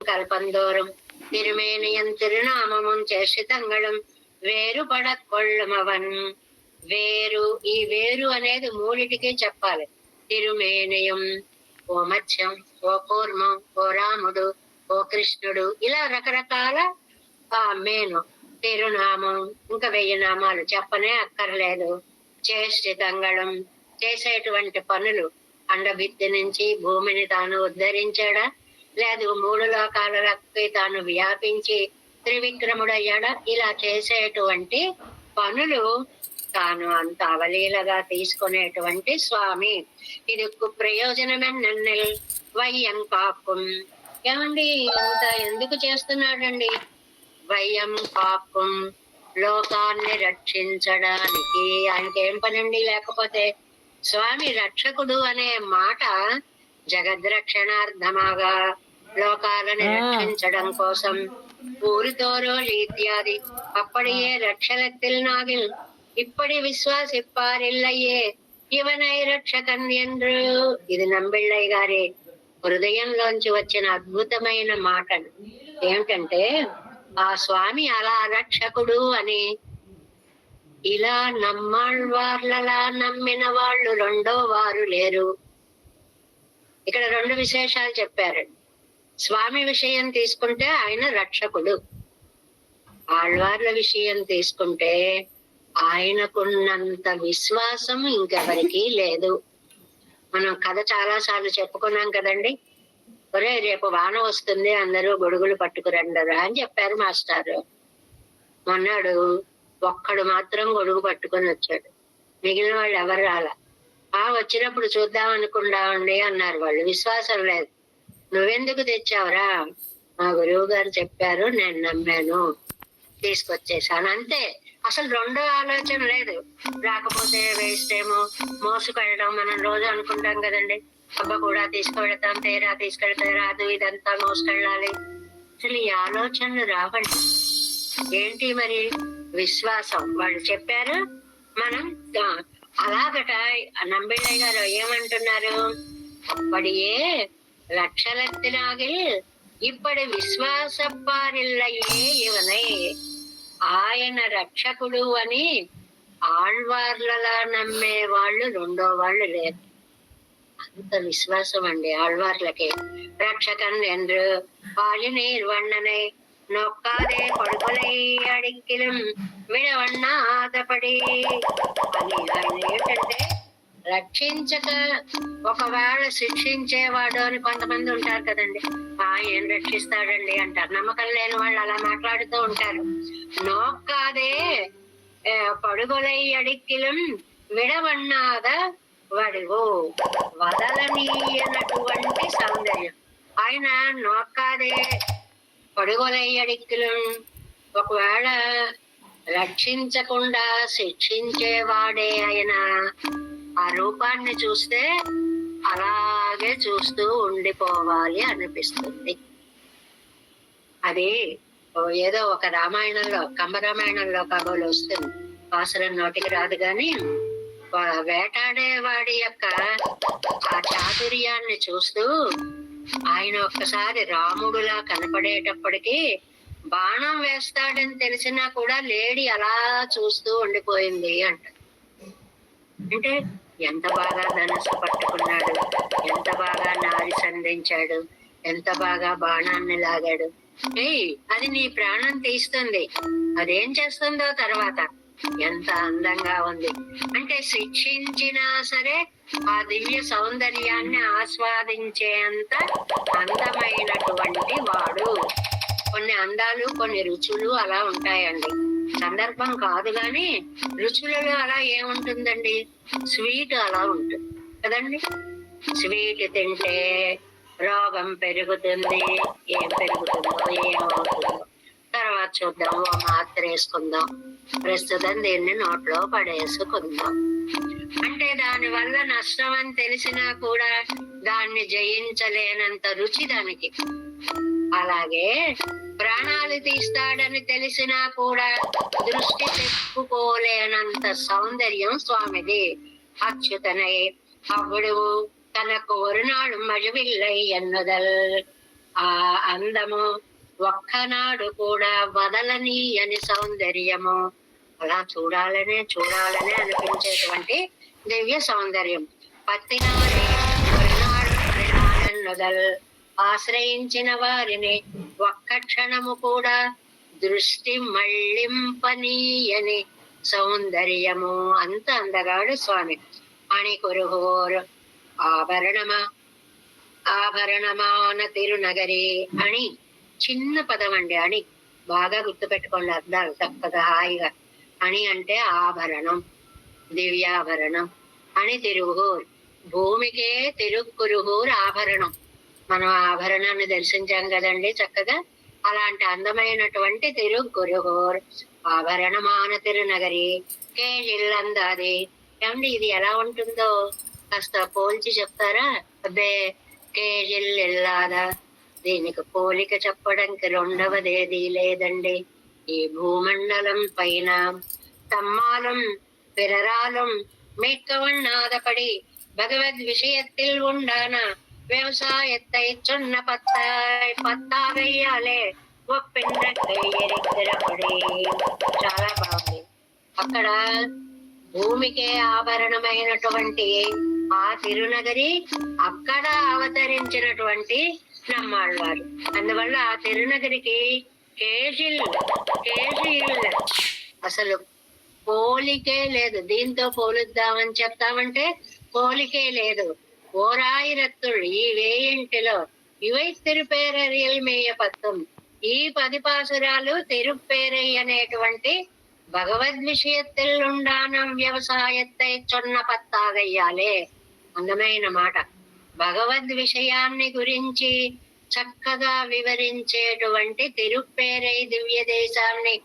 கல்பந்தோறும் திருமேனியன் திருநாமமும் చేర్చితంగళం వేరుపడకొళ్ళమవన్. వేరు, ఈ వేరు అనేది మూడిటికి చెప్పాలి. తిరుమేనియం, ఓ మత్స్యం, ఓ కూర్మం, ఓ రాముడు, ఓ కృష్ణుడు, ఇలా రకరకాల మేను. తిరునామం, ఇంకా 1000 నామాలు చెప్పనే అక్కర్లేదు. చేష్టితంగళం, చేసేటువంటి పనులు. అండభిత్తి నుంచి భూమిని తాను ఉద్ధరించాడా, లేదు 3 లోకాలకి తాను వ్యాపించి త్రివిక్రముడయ్యాడా, ఇలా చేసేటువంటి పనులు తాను అంత అవలీలగా తీసుకునేటువంటి స్వామి. ఇది ప్రయోజనమెన్నెల్ వయ్యం కాక్కుం. ఏమండి ఇంత ఎందుకు చేస్తున్నాడండి? వయ్యం కాక్కుం, లోకాన్ని రక్షించడానికి. ఆయనకి ఏం పనండి లేకపోతే? స్వామి రక్షకుడు అనే మాట జగద్రక్షణార్థమాగా, లోకాలను రక్షించడం కోసం. ఊరితోరో ఇత్యాది அப்படியே ரட்சணத்தில் நாகில் இப்படி విశ్వాసిప్పారిల్లయ్యే ఇవనై రక్షకన్ ఎంద్రు. ఇది నంబిళ్ళయ్య గారి హృదయంలోంచి వచ్చిన అద్భుతమైన మాట. ఏమిటంటే ఆ స్వామి అలా రక్షకుడు అని ఇలా నమ్మాళ్ళవార్లలా నమ్మిన వాళ్ళు రెండో వారు లేరు. ఇక్కడ 2 విశేషాలు చెప్పారు. స్వామి విషయం తీసుకుంటే ఆయన రక్షకుడు, ఆళ్వార్ల విషయం తీసుకుంటే ఆయనకున్నంత విశ్వాసం ఇంకెవరికీ లేదు. మనం కథ చాలా సార్లు చెప్పుకున్నాం కదండి. ఒరే రేపు వాన వస్తుంది, అందరూ గొడుగులు పట్టుకురండరా అని చెప్పారు మాస్టారు. మొన్నాడు ఒక్కడు మాత్రం గొడుగు పట్టుకొని వచ్చాడు, మిగిలిన వాళ్ళు ఎవరు రాలా. వచ్చినప్పుడు చూద్దాం అనుకుందామండి అన్నారు వాళ్ళు. విశ్వాసం లేదు. నువ్వెందుకు తెచ్చావురా? మా గురువు గారు చెప్పారు, నేను నమ్మాను, తీసుకొచ్చేసాను, అంతే. అసలు రెండో ఆలోచన లేదు. రాకపోతే వేస్ట్ ఏమో, మోసుకెళ్ళడం మనం రోజు అనుకుంటాం కదండి. అబ్బా కూడా తీసుకువెడతాం, తేరా తీసుకెళ్తే రాదు, ఇదంతా మోసుకెళ్ళాలి. అసలు ఈ ఆలోచనలు రావండి. ఏంటి మరి? విశ్వాసం. వాళ్ళు చెప్పారు, మనం అలాగట. నంబిళ్ళయ్య గారు ఏమంటున్నారు? అప్పడియే లక్షలెత్తినాగిల్ ఇప్పటి విశ్వాసపారిల్లయ్యే ఇవనై. ఆయన రక్షకుడు అని ఆళ్వార్లలా నమ్మే వాళ్ళు రెండో వాళ్ళు లేరు. అంత విశ్వాసం అండి ఆళ్వార్లకి. రక్షకన్ ఎంద్రు పాలి నిర్వಣ್ಣనై నొక్కాదే కొడుకులై అడిక్కిలం విడవన్నాదపడి అని. ఆయన ఏంటంటే రక్షించక ఒకవేళ శిక్షించేవాడు అని కొంతమంది ఉంటారు కదండి. ఏం రక్షిస్తాడండి అంటారు. నమ్మకం లేని వాళ్ళు అలా మాట్లాడుతూ ఉంటారు. నోక్కాదే పడుగొలై అడిక్కిలం విడవన్నాద వడివో, వదలనీయనటువంటి సౌందర్యం. ఆయన నోక్కాదే పడుగొలై అడిక్కిలం, ఒకవేళ రక్షించకుండా శిక్షించేవాడే ఆయన. ఆ రూపాన్ని చూస్తే అలాగే చూస్తూ ఉండిపోవాలి అనిపిస్తుంది. అది ఏదో ఒక రామాయణంలో, కంబరామాయణంలో కబోలు వస్తుంది. పాసరం నోటికి రాదు కానీ వేటాడేవాడి యొక్క ఆ చాతుర్యాన్ని చూస్తూ ఆయన ఒక్కసారి రాముడులా కనపడేటప్పటికీ బాణం వేస్తాడని తెలిసినా కూడా లేడీ అలా చూస్తూ ఉండిపోయింది అంట. అంటే ఎంత బాగా ధనుసు పట్టుకున్నాడు, ఎంత బాగా నారి సంధించాడు, ఎంత బాగా బాణాన్ని లాగాడు. అది నీ ప్రాణం తీస్తుంది, అదేం చేస్తుందో తర్వాత. ఎంత అందంగా ఉంది అంటే శిక్షించినా సరే ఆ దివ్య సౌందర్యాన్ని ఆస్వాదించేంత అందమైనటువంటి వాడు. కొన్ని అందాలు, కొన్ని రుచులు అలా ఉంటాయండి. సందర్భం కాదు గాని రుచులలో అలా ఏముంటుందండి? స్వీట్ అలా ఉంటుంది కదండి. స్వీట్ తింటే రోగం పెరుగుతుంది. ఏం పెరుగుతుందో ఏమవుతుందో తర్వాత చూద్దాం. ఓ మాత్ర వేసుకుందాం, ప్రస్తుతం దీన్ని నోట్లో పడేసుకుందాం. అంటే దాని వల్ల నష్టం అని తెలిసినా కూడా దాన్ని జయించలేనంత రుచి దానికి. అలాగే ప్రాణాలు తీస్తాడని తెలిసినా కూడా దృష్టి తెప్పుకోలేనంత సౌందర్యం స్వామిది. అచ్యుతనై అవ్వడు తనకు ఒరునాడు మజవిల్లై ఎన్నుదల్. ఆ అందము ఒక్కనాడు కూడా వదలని సౌందర్యము, అలా చూడాలనే అనిపించేటువంటి దివ్య సౌందర్యం. పత్తినారి మృణాలన్నదల్ ఆశ్రయించిన వారిని ఒక్క క్షణము కూడా దృష్టి మళ్ళింపనీయని సౌందర్యము. అంత అందగాడు స్వామి. అణికురుహోర్ ఆభరణమాన తిరునగరి. అని చిన్న పదం అండి. అని బాగా గుర్తుపెట్టుకోండి అర్థాలు చక్కగా హాయిగా. అని అంటే ఆభరణం, దివ్యాభరణం. అని తిరుహూర్, భూమికే తిరుక్కురుహూర్ ఆభరణం. మనం ఆభరణాన్ని దర్శించాం కదండి చక్కగా. అలాంటి అందమైనటువంటి తిరుక్కురుహూర్ ఆభరణమాన తిరునగరి కేజిల్లందాది. ఏమండి ఇది ఎలా ఉంటుందో కాస్త పోల్చి చెప్తారా? అబ్బే కేజిల్లాదా, దీనికి పోలిక చెప్పడానికి రెండవదేదీ లేదండి. ఈ భూమండలం పైన தம்மாலும் பிறராலும் மீட்கவண்ணாதபடி பகவத் விஷயத்தில் உண்டான விவசாயத்தை சொன்ன పత్తాగయ్యాలే ఒప్పింద కయ్యరిద్దరపడి. చాలా బాగుంది. అక్కడ భూమికే ఆభరణమైనటువంటి ఆ తిరునగరి, అక్కడ అవతరించినటువంటి నమ్మాళ్ళవారు. అందువల్ల ఆ తిరునగరికి కేజిల్ అసలు పోలికే లేదు. దీంతో పోలుద్దామని చెప్తామంటే పోలికే లేదు. ఓరాయిరత్తుడు ఈ వేయింటిలో ఇవై తిరుపేరరియల్ మేయపత్తం. ఈ 10 పాసురాలు తిరుపేరై అనేటువంటి భగవద్ విషయத்தில் உண்டான వ్యవసాయத்தை சொன்ன పత్తాగయ్యాలే. అందమైన మాట. భగవద్ విషయాన్ని గురించి చక్కగా వివరించేటువంటి తిరుపేరై దివ్య దేశాన్ని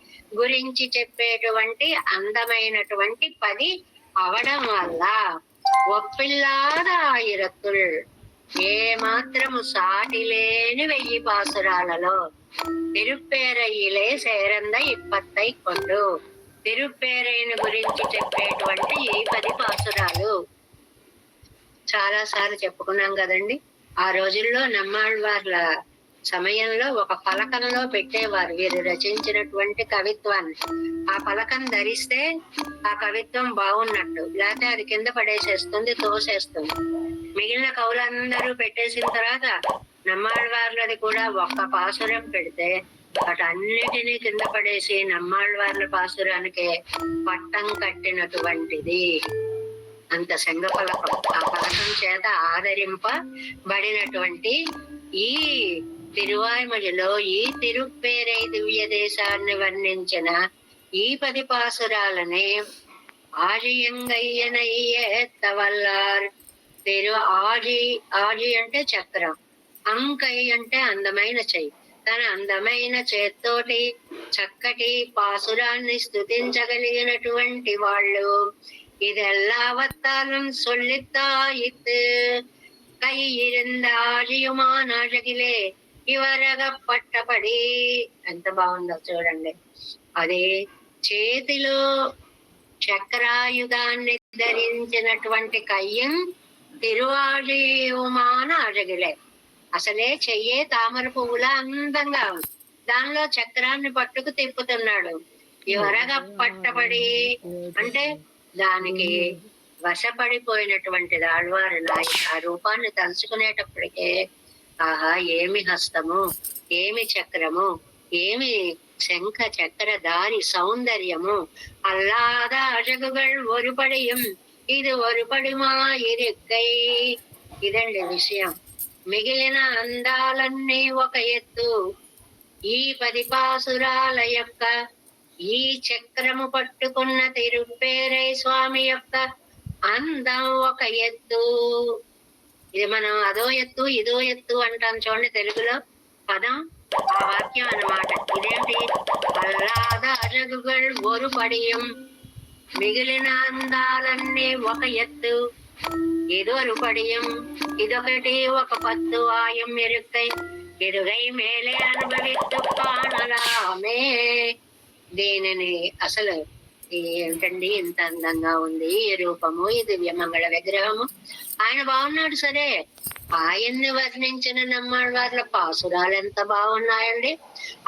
గురించి చెప్పేటువంటి అందమైనటువంటి 10 అవడం వల్ల ఒప్పిల్లాద ఆయిరత్తుల్, ఏ మాత్రము సాటి లేని 1000 పాసురాలలో తిరుపేరయ్యిలే సేరంద ఇప్పత్తై కొండు. తిరుపేరైని గురించి చెప్పేటువంటి ఈ 10 పాసురాలు చాలా సార్లు చెప్పుకున్నాం కదండి. ఆ రోజుల్లో నమ్మాళ్ళవార్ల సమయంలో ఒక పలకంలో పెట్టేవారు వీరు రచించినటువంటి కవిత్వాన్ని. ఆ పలకం ధరిస్తే ఆ కవిత్వం బాగున్నట్టు, లేకపోతే అది కింద పడేసేస్తుంది, తోసేస్తుంది. మిగిలిన కవులందరూ పెట్టేసిన తర్వాత నమ్మాళ్ళవార్లది కూడా ఒక్క పాసురం పెడితే వాటన్నిటినీ కింద పడేసి నమ్మాళ్ళవార్ల పాసురానికే పట్టం కట్టినటువంటిది. అంత శంగ పలకం. ఆ పలకం చేత ఆదరింపబడినటువంటి ఈ తిరువాయ్మొழிలో ఈ తిరుపేరై దివ్య దేశాన్ని వర్ణించిన ఈ 10 పాసురాలని ఆజియంగయ్యనయ్యేత్తవల్లార్. ఆజి అంటే చక్రం, అంకై అంటే అందమైన చెయ్యి. తన అందమైన చేత్తోటి చక్కటి పాసురాన్ని స్తుతించగలిగినటువంటి వాళ్ళు இதெல்லாவத்தாலும் சொல்லித்தாயித்து கையிருந்த ఆజియుమానాజగిలే ఇవరగపట్టపడి. ఎంత బాగుందో చూడండి. అది చేతిలో చక్రాయుధాన్ని ధరించినటువంటి కయ్యం తిరువాజియుమాన అజగిలే. అసలే చెయ్యే తామర పువ్వులా అందంగా ఉంది, దానిలో చక్రాన్ని పట్టుకు తిప్పుతున్నాడు. ఇవరగా పట్టబడి అంటే దానికి వశపడిపోయినటువంటి ఆళ్వారు ఆ రూపాన్ని తలుచుకునేటప్పటికే ఆహా ఏమి హస్తము, ఏమి చక్రము, ఏమి శంఖ చక్ర దారి సౌందర్యము. అల్లాద అజగుగల్ ఒరుపడియం ఇది ఒరుపడిమా ఇరెక్కై. ఇదండి విషయం. మిగిలిన అందాలన్నీ ఒక ఎత్తు. ఈ 10 పాసురాల యొక్క ఈ చక్రము పట్టుకున్న తిరుపేరై స్వామి యొక్క అందం ఒక ఎత్తు. ఇది మనం అదో ఎత్తు ఇదో ఎత్తు అంటాం చూడండి తెలుగులో పదం, ఆ వాక్యం అన్నమాట. ఇదేంటి? అల్లాద అజగుగల్ ఒరు పడియం, మిగిలిన అందాలన్నీ ఒక ఎత్తు, ఇదొరు పడియం, ఇదొకటి ఒక 10 ఆయం ఎరుక్కై ఇరుగై మేలే అనుభవిత్తు కానలామే. దీనిని అసలు ఏమిటండి ఇంత అందంగా ఉంది ఈ రూపము, ఈ దివ్యమంగళ విగ్రహము. ఆయన బాగున్నాడు సరే, ఆయన్ని వర్ణించిన నమ్మాళ్ళ పాసురాలు ఎంత బాగున్నాయండి.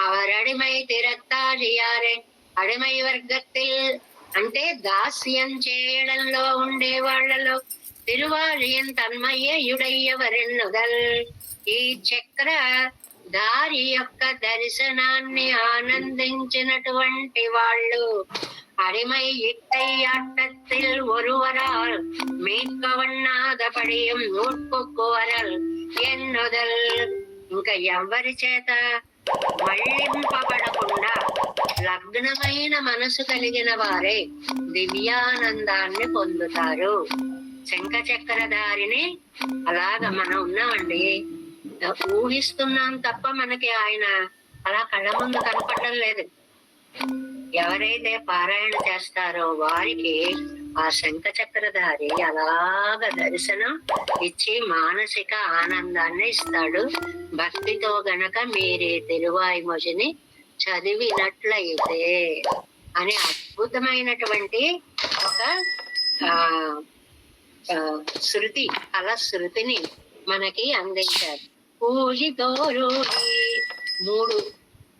అవర్ అడిమై తిరత్తాడియారే అడిమై వర్గத்தில் అంటే దాస్యం చేయడంలో ఉండే వాళ్లలో తిరువాళియన్ తన్మయ్యుడయ్యవరెన్నుదల్. ఈ చక్ర దారి యొక్క దర్శనాన్ని ఆనందించినటువంటి వాళ్ళు அடிமை இட்டை ஆட்டத்தில் ஒருவரால் மீட்கவண்ணாதபடியும் నూర్పుకోవరల్ ఎన్నుదల్. ఇంకా ఎవరి చేత మళ్ళింపబడకుండా లగ్నమైన మనసు కలిగిన వారే దివ్యానందాన్ని పొందుతారు. శంఖ చక్రధారిని అలాగా మనం ఉన్నామండి, ఊహిస్తున్నాం తప్ప మనకి ఆయన అలా కళ్ళ ముందు కనపడడం లేదు. ఎవరైతే పారాయణ చేస్తారో వారికి ఆ శంఖ చక్రధారి అలాగ దర్శనం ఇచ్చి మానసిక ఆనందాన్ని ఇస్తాడు. భక్తితో గనక మీరే తిరువాయిమొజిని చదివినట్లయితే అనే అద్భుతమైనటువంటి ఒక శృతి, ఫలశ్రుతిని మనకి అందించారు. పూజితోరూహి 3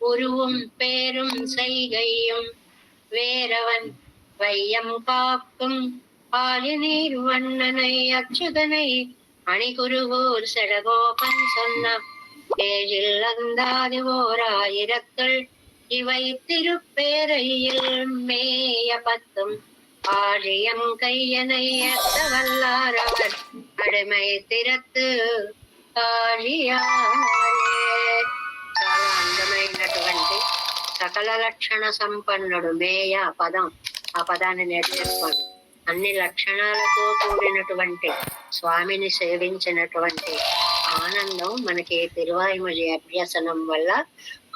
உருவும் பேரும் செய்கையும் வேறவன் வையம் காக்கும் பாலினீர் வண்ணனை அச்சுதனை அணிகுருகூர் செடகோபன் சொன்ன ஏழில் அந்தாதி ஓர் 1000 இவை திருப்பேரையில் மேய 10 ஆழியம் கையனை எத்த வல்லாரவர் அடிமை திறத்து ఆழிయారే. చాలా అందమైనటువంటి సకల లక్షణ సంపన్నుడు మేయ పదం, ఆ పదాన్ని నేర్చేసుకోండి. అన్ని లక్షణాలతో కూడినటువంటి స్వామిని సేవించినటువంటి ఆనందం మనకి తిరువాయిమొഴി అభ్యసనం వల్ల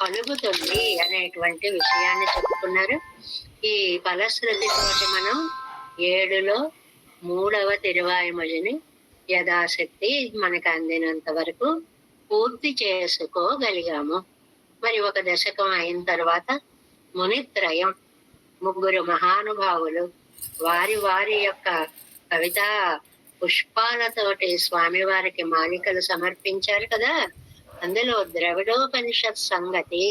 కలుగుతుంది అనేటువంటి విషయాన్ని చెప్పుకున్నారు. ఈ ఫలశ్రుతితోటి మనం 7లో 3వ తిరువాయిమొഴിని యథాశక్తి మనకు అందినంత వరకు పూర్తి చేసుకోగలిగాము. మరి ఒక దశకం అయిన తర్వాత మునిత్రయం, 3 మహానుభావులు వారి వారి యొక్క కవితా పుష్పాలతోటి స్వామివారికి మాలికలు సమర్పించారు కదా. అందులో ద్రవిడోపనిషత్ సంగతి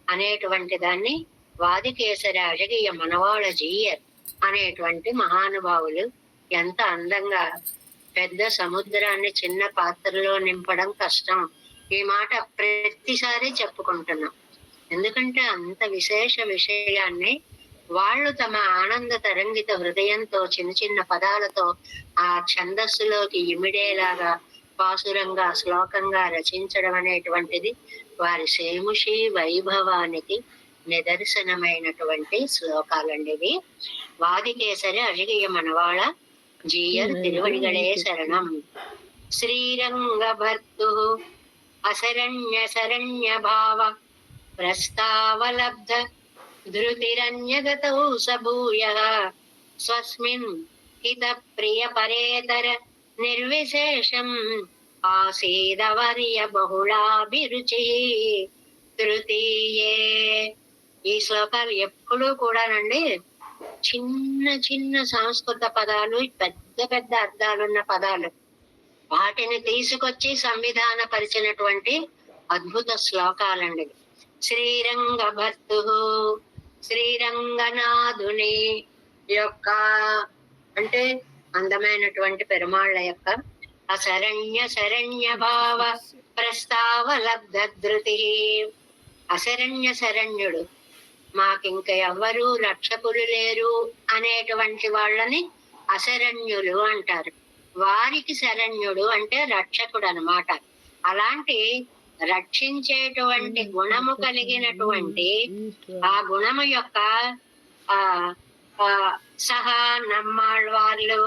అనేటువంటి దాన్ని వాదికేసరి అழகிய మనవాళ జీయర్ అనేటువంటి మహానుభావులు ఎంత అందంగా, పెద్ద సముద్రాన్ని చిన్న పాత్రలో నింపడం కష్టం, ఈ మాట ప్రతిసారి చెప్పుకుంటున్నాం. ఎందుకంటే అంత విశేష విషయాన్ని వాళ్ళు తమ ఆనంద తరంగిత హృదయంతో చిన్న చిన్న పదాలతో ఆ ఛందస్సులోకి ఇమిడేలాగా పాసురంగా శ్లోకంగా రచించడం అనేటువంటిది వారి సేముషి వైభవానికి నిదర్శనమైనటువంటి శ్లోకాలండి ఇవి. వాదికేసరి అழகிய మనవాళ జీయర్ తిరువడిగళే శరణం. శ్రీరంగ భర్తు అశరణ్య శరణ్య భావ ప్రస్తావలబ్ధ ధృతిరన్యగతౌ సభూయః స్వస్మిన్ హిత ప్రియ పరేతర నిర్విశేషం ఆసీదవర్య బహుళాభిరుచి తృతీయే. ఈ శ్లోకాలు ఎప్పుడూ కూడానండి చిన్న చిన్న సంస్కృత పదాలు, పెద్ద పెద్ద అర్థాలున్న పదాలు, వాటిని తీసుకొచ్చి సంవిధాన పరిచినటువంటి అద్భుత శ్లోకాలండి. శ్రీరంగ భర్తు, శ్రీరంగనాథుని యొక్క అంటే అందమైనటువంటి పెరుమాళ్ళ యొక్క అశరణ్య శరణ్య భావ ప్రస్తావలబ్ధ ధృతి. అశరణ్య శరణ్యుడు, మాకింక ఎవ్వరూ రక్షకులు లేరు అనేటువంటి వాళ్ళని అశరణ్యులు అంటారు. వారికి శరణ్యుడు అంటే రక్షకుడు అన్నమాట. అలాంటి రక్షించేటువంటి గుణము కలిగినటువంటి ఆ గుణము యొక్క సహా నమ్మాళ్ళవాళ్ళు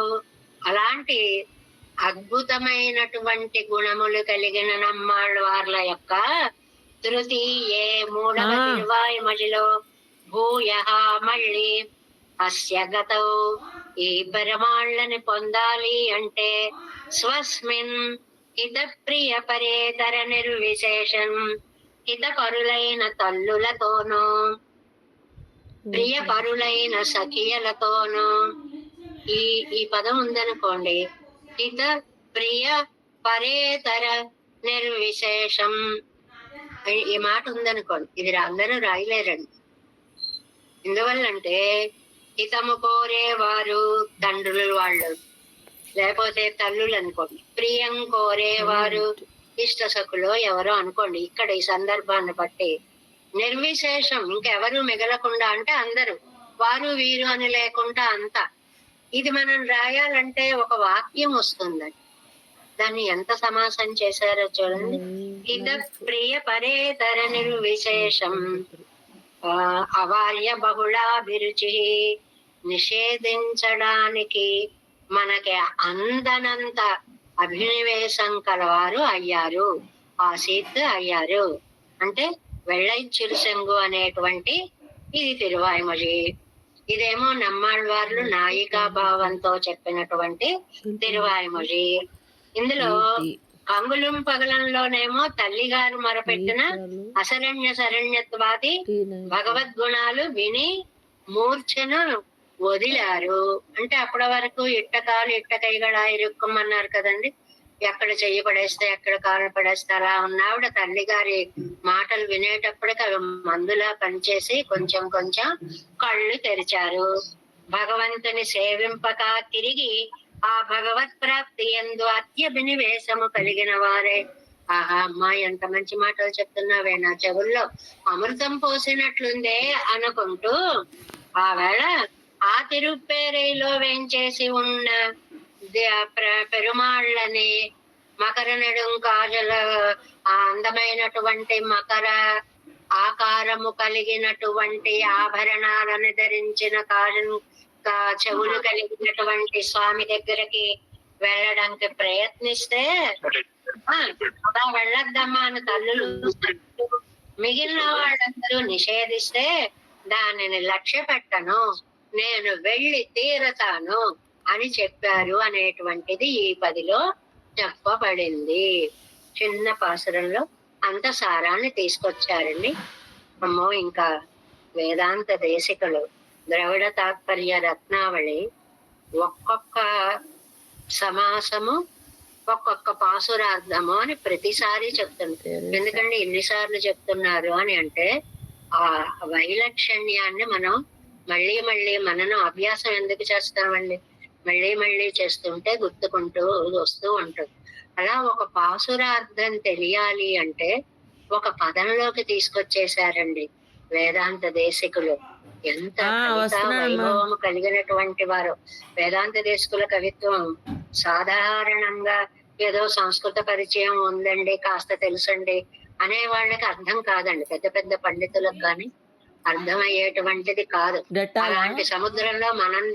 అలాంటి అద్భుతమైనటువంటి గుణములు కలిగిన నమ్మాళ్ళవార్ల యొక్క తృతీయే 3వ తిరువాయిమొழிలో భూయః మళ్ళీ అస్య గతౌ ఈ పెరుమాళ్ళని పొందాలి అంటే స్వస్మిన్ హిత ప్రియ పరేతర నిర్విశేషం హితపరులైన తల్లులతోనూ ప్రియ పరులైన సఖియలతోనూ. ఈ ఈ పదం ఉందనుకోండి, హిత ప్రియ పరేతర నిర్విశేషం. ఈ మాట ఉందనుకోండి, ఇది అందరూ రాయలేరండి. ఎందువల్లంటే హితము కోరేవారు తండ్రులు వాళ్ళు, లేకపోతే తల్లులు అనుకోండి. ప్రియం కోరేవారు ఇష్ట సఖులో ఎవరో అనుకోండి. ఇక్కడ ఈ సందర్భాన్ని బట్టి నిర్విశేషం, ఇంకెవరు మిగలకుండా, అంటే అందరూ, వారు వీరు అని లేకుండా అంతా. ఇది మనం రాయాలంటే ఒక వాక్యం వస్తుందండి. దాన్ని ఎంత సమాసం చేశారో చూడండి. హిత ప్రియ పరేతర నిర్విశేషం అవార్య బహుళాభిరుచి. నిషేధించడానికి మనకి అందనంత అభినివేశం కలవారు అయ్యారు, ఆసీత్ అయ్యారు. అంటే వెள்ளై చిరుసెంగు అనేటువంటి ఇది తిరువాయిమొഴി. ఇదేమో నమ్మాళ్వార్లు నాయికా భావంతో చెప్పినటువంటి తిరువాయిమొഴി. ఇందులో కంగుళం పగలంలోనేమో తల్లిగారు మొరపెట్టిన అశరణ్య శరణ్యత్వాది భగవద్గుణాలు విని మూర్ఛను వదిలారు. అంటే అప్పటి వరకు ఇట్టకాలు ఇట్టకైగడ ఇరుక్కమన్నారు కదండి. ఎక్కడ చెయ్యి పడేస్తే ఎక్కడ కాలు పడేస్తే అలా ఉన్నావిడ తల్లి గారి మాటలు వినేటప్పటికి అవి మందులా పనిచేసి కొంచెం కొంచెం కళ్ళు తెరిచారు. భగవంతుని సేవింపక తిరిగి ఆ భగవత్ ప్రాప్తి ఎందు అత్యభినివేశము కలిగిన వారే. ఆహా అమ్మా, ఎంత మంచి మాటలు చెప్తున్నావే, నా చెవుల్లో అమృతం పోసినట్లుందే అనుకుంటూ ఆ వేళ ఆ తిరుప్పేరైలో వేంచేసి ఉన్న పెరుమాళ్ళని, మకర నెడుంకాజల ఆ అందమైనటువంటి మకర ఆకారము కలిగినటువంటి ఆభరణాలను ధరించిన చెవులు కలిగినటువంటి స్వామి దగ్గరికి వెళ్ళడానికి ప్రయత్నిస్తే అలా వెళ్ళొద్దమ్మా అని తల్లులు, మిగిలిన వాళ్ళందరూ నిషేధిస్తే దానిని లక్ష్య పెట్టను, నేను వెళ్ళి తీరతాను అని చెప్పారు అనేటువంటిది ఈ 10లో చెప్పబడింది. చిన్న పాసురంలో అంత సారాన్ని తీసుకొచ్చారండి. అమ్మో, ఇంకా వేదాంత దేశికులు ద్రవిడ తాత్పర్య రత్నావళి ఒక్కొక్క సమాసము ఒక్కొక్క పాసురార్థము అని ప్రతిసారి చెప్తున్నారు. ఎందుకంటే ఎన్నిసార్లు చెప్తున్నారు అని అంటే ఆ వైలక్షణ్యాన్ని మనం మళ్ళీ మళ్ళీ మనను అభ్యాసం ఎందుకు చేస్తామండి, మళ్ళీ మళ్ళీ చేస్తుంటే గుర్తుకుంటూ వస్తూ ఉంటుంది. అలా ఒక పాసురార్థం తెలియాలి అంటే ఒక పదంలోకి తీసుకొచ్చేసారండి వేదాంత దేశికులు. ఎంత వైభవం కలిగినటువంటి వారు. వేదాంత దేశికుల కవిత్వం సాధారణంగా ఏదో సంస్కృత పరిచయం ఉందండి, కాస్త తెలుసండి అనే వాళ్ళకి అర్థం కాదండి. పెద్ద పెద్ద పండితులకు కానీ అర్థమయ్యేటువంటిది కాదు. అలాంటి సముద్రంలో మనం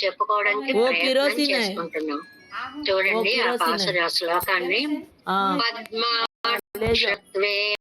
చెప్పుకోవడానికి ప్రయత్నం చేసుకుంటున్నాం. చూడండి ఆ పాసుర శ్లోకాన్ని. పద్మా